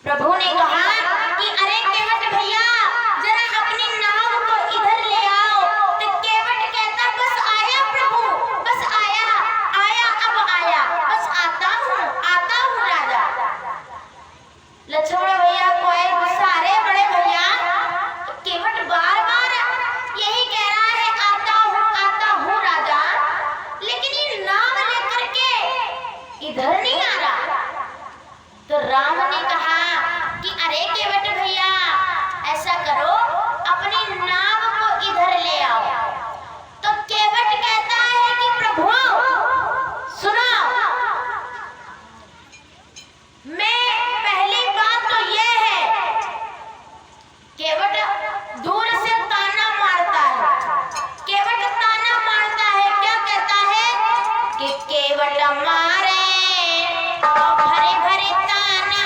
प्रभु ने कहा कि अरे केवट भैया जरा अपनी नाव को इधर ले आओ। तो केवट कहता बस आया प्रभु, बस आया आया अब आया, बस आता हूँ राजा। लक्ष्मण भैया कोई गुस्सा, अरे बड़े भैया केवट बार बार यही कह रहा है आता हूँ राजा, लेकिन ये नाव लेकर के इधर नहीं आ रहा। तो राम ने कहा कि अरे केवट भैया ऐसा करो अपनी नाव को इधर ले आओ। तो केवट कहता है कि प्रभु सुनो, मैं पहली बात तो ये है, केवट दूर से ताना मारता है। केवट ताना मारता है, क्या कहता है कि केवट मारे भरे भरे ताना,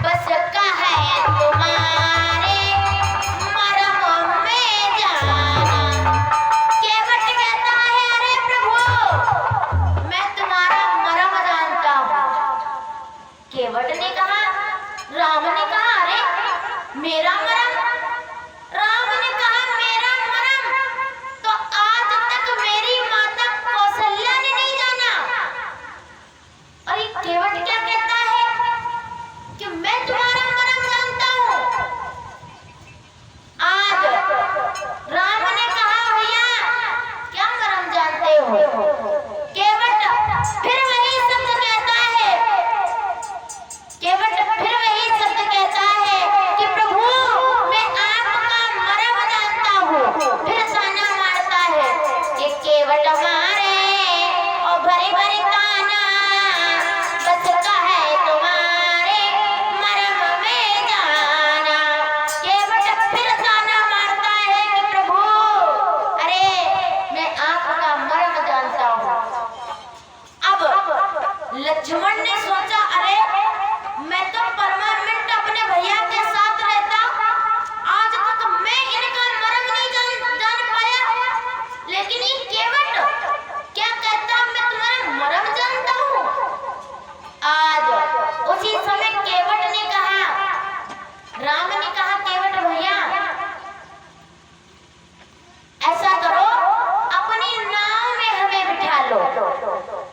बस कहे तुम्हारे मरम में जाना। केवट कहता है अरे प्रभु मैं तुम्हारा मरम जानता हूँ। केवट ने कहा, राम ने कहा अरे मेरा मरम? राम ने कहा मेरा मरम तो आज तक मेरी माता कौशल्या ने नहीं जाना। और ये केवट क्या कहता है कि मैं तुम्हारा मरम जानता हूँ। आज राम ने कहा भैया क्या मरम जानते हो? केवट फिर वही शब्द कहता है, केवट फिर वही शब्द कहता है कि प्रभु मैं आपका मरम जानता हूँ। फिर ताना मारता है कि केवट मारे और भरे भरे ताना, बस कहे तुम्हारे मरम में जाना। केवट फिर ताना मारता है कि प्रभु अरे मैं आपका मरम जानता हूँ। अब लक्ष्मण ने सोचा अरे मैं तो परमानेंट अपने भैया के साथ रहता, आज तक मैं इनका मरम नहीं जान पाया, लेकिन ये केवट क्या कहता मैं तुम्हारा मरम जानता हूँ। आज उसी समय केवट ने कहा, राम ने कहा केवट भैया ऐसा करो अपनी नाव में हमें बिठा लो।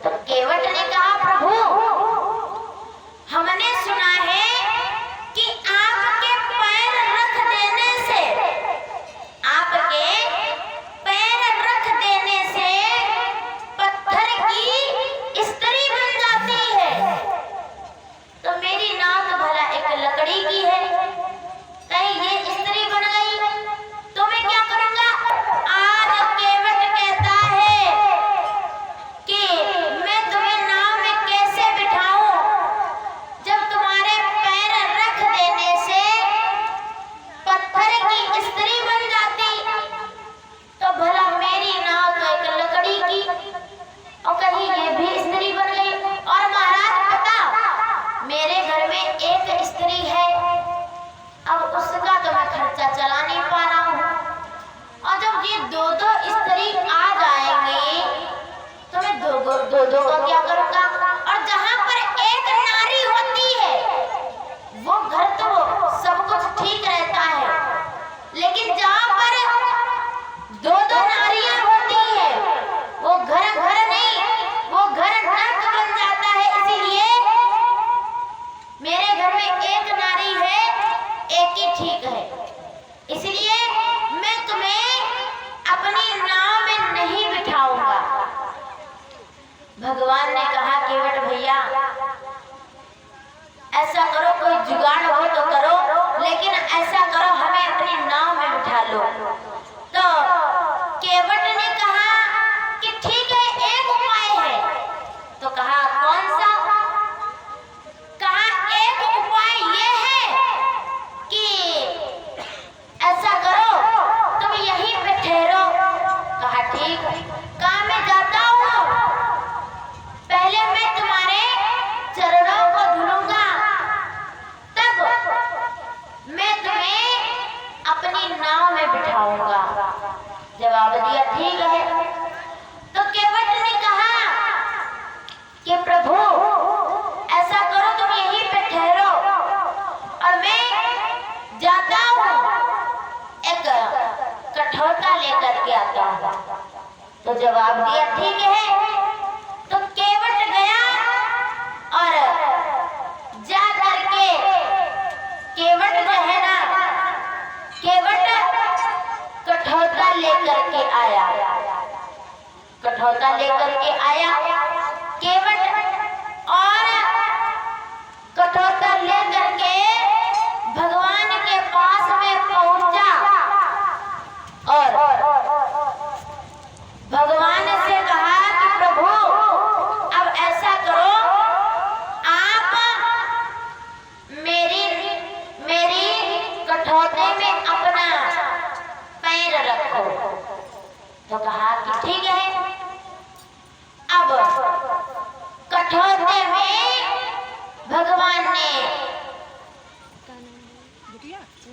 तो केवट ने कहा प्रभु हमने सुना है कि आपके पैर रख देने से, आपके पैर रख देने से पत्थर की स्त्री बन जाती है। तो मेरी नाव तो भला एक लकड़ी की है, कहीं ये स्त्री बन गई तो मैं क्या करूंगा? आज केवट कहता है कि मैं तुम्हें नाव में कैसे बिठाऊं जब तुम्हारे पैर रख देने से पत्थर की स्त्री बन जाती। तो भला मेरी नाव तो एक लकड़ी की और कहीं ये भी स्त्री बन गई। और महाराज पता मेरे घर में एक स्त्री है, अब उसका तो मैं खर्चा चला नहीं पा रहा हूँ। और जब ये दो स्त्री आ जाएंगे तो मैं दो का क्या करूँगा? और जहाँ पर एक नारी होती है वो घर तो सब कुछ ठीक रहता है, लेकिन जहाँ पर दो नारियां होती है वो घर नहीं, वो घर नर्क बन जाता है। इसीलिए मेरे घर में एक नारी है, एक ही ठीक है। इसलिए मैं तुम्हें अपनी नाव में नहीं बिठाऊंगा। भगवान ने कहा केवट भैया ऐसा करो कोई जुगाड़ हो तो करो, लेकिन ऐसा करो हमें अपनी नाव में बिठा लो। तो केवट ने कहा कि ठीक है एक उपाय है। तो कहा कौन सा? कहा एक उपाय ये है कि ऐसा करो तुम यहीं पे ठहरो। कहा ठीक। कहा मैं जाता हूँ, पहले मैं तुम्हारे चरणों को धुलूंगा, तब मैं तुम्हें अपनी नाव में बिठाऊंगा। तो जवाब दिया ठीक है। तो केवट गया और जा करके केवट जो है ना, केवट कठौता लेकर के आया, कठौता लेकर के आया केवट, और कठौता लेकर के भगवान के पास में पहुंचा और भगवान से कहा कि प्रभु अब ऐसा करो, आप मेरी कठौते में अपना पैर रखो। तो कहा कि ठीक है। अब कठौते में भगवान ने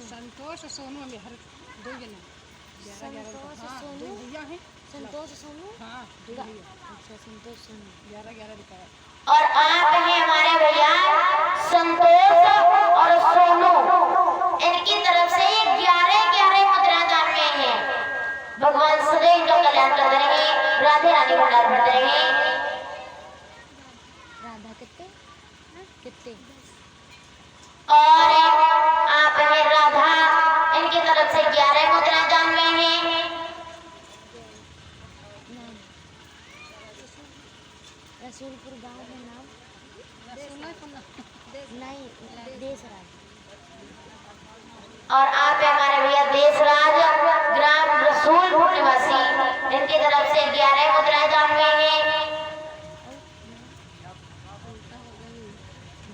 संतोष सोनू में हर दो जना, संतोष सोनू, हाँ अच्छा संतोष सोनू 11 दिखाया। और आप हैं हमारे भैया संतोष और सोनू, इनकी तरफ से 11 मुद्रा दान में है। भगवान सदैव इनका कल्याण करते रहे, राधे रानी भंडार भरते रहे। राधा कितने और आप हैं राधा, इनकी तरफ से 11 मुद्रा दान में है। रसूलपुर गांव में नाम नहीं, देशराज। और आप हैं हमारे भैया देशराज, ग्राम रसूलपुर निवासी, इनकी तरफ से 11 मुद्रा दान में है।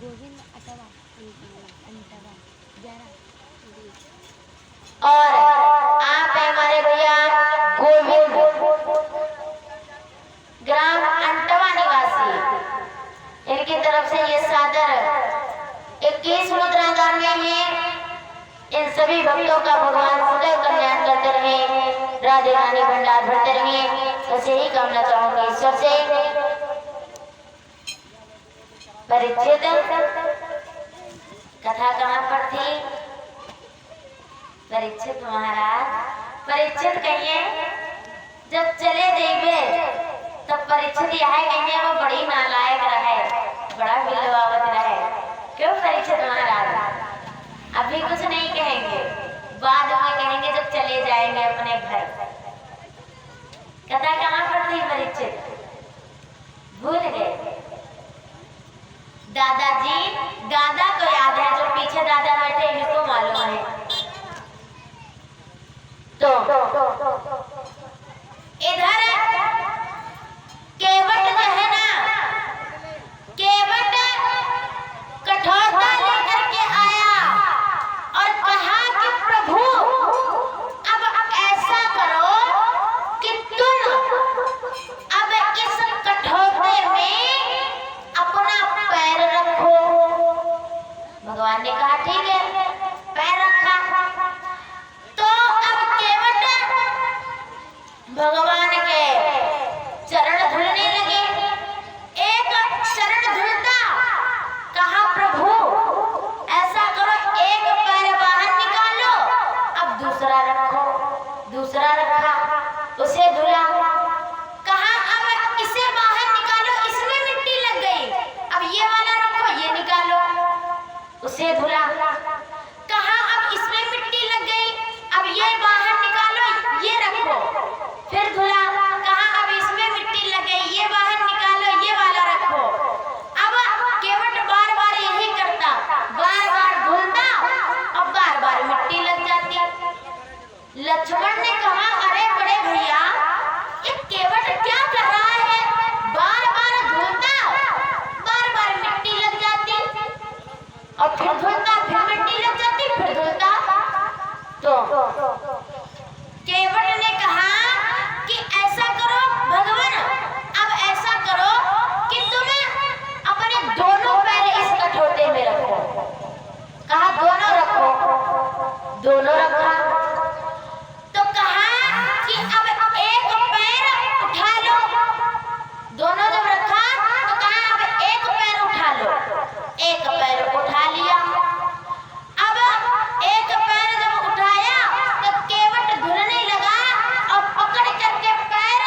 गोविंद अटवा 11। और आप हैं हमारे भैया गोविंद, ग्राम अंटवा निवासी, इनकी तरफ से ये सादर 21 मुद्रा दान में है। इन सभी भक्तों का भगवान सदैव कल्याण करते रहे, राधे रानी भंडार भरते रहे, बस यही कामना चाहूंगी ईश्वर से। परीक्षित कथा कहाँ पर थी? परीक्षित महाराज, परीक्षित कहिए जब चले देवे तब परीक्षित यह कहिए वो बड़ी नालायक रहे, बड़ा बिलवावत रहे। क्यों परीक्षित महाराज? अभी कुछ नहीं कहेंगे, बाद में कहेंगे जब चले जाएंगे अपने घर। कथा कहाँ पर थी परीक्षित? भूल गए? दादाजी, दादा को याद है, जो पीछे दादा बैठे इनको मालूम है। तो इधर केवट जो है ना, केवट कठौता लेकर के आया और कहा कि प्रभु अब ऐसा करो कि तुम अब इस कठौते में अपना पैर रखो। भगवान ने कहा ठीक है, पैर रखा। तो अब केवट भगवान के चरण धुलने लगे। एक चरण धुलता, कहा प्रभु ऐसा करो, एक पैर बाहर निकालो, अब दूसरा रखो। दूसरा रखा, उसे धुला, कहा अब इसे बाहर निकालो, इसमें मिट्टी लग गई, अब ये वाला रखो, ये निकालो। उसे धुला, कहा अब इसमें मिट्टी लग गई, अब ये बाहर निकालो, ये रखो। फिर धुला, कहा अब इसमें मिट्टी लग गई, ये बाहर निकालो, ये वाला रखो। अब केवट बार बार यही करता, बार बार धुलता और बार बार मिट्टी लग जाती। लक्ष्मण ने कहा अरे बड़े भैया, ये केवट क्या कर रहा है? बार बार धुलता, बार बार मिट्टी लग जाती, और फिर धुलता, फिर मिट्टी लग जाती, फिर धुलता। तो केवट ने कहा कि ऐसा करो भगवान, अब ऐसा करो कि तुम अपने दोनों पैर इस कठौते में रखो। कहा दोनों रखो, दोनों रखा। तो कहा कि अब एक पैर उठा लो। दोनों जब रखा तो कहा अब एक पैर उठा लो। एक पैर उठा लिया। अब एक पैर जब उठाया तो केवट धुलने लगा और पकड़ करके पैर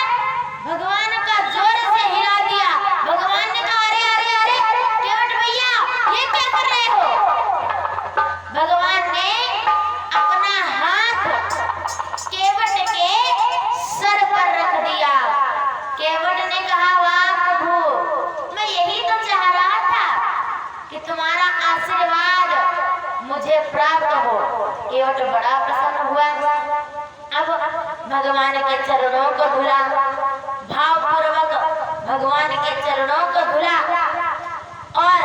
तुम्हारा आशीर्वाद मुझे प्राप्त हो। केवट बड़ा प्रसन्न हुआ। अब भगवान के चरणों को धुला, भावपूर्वक भगवान के चरणों को धुला और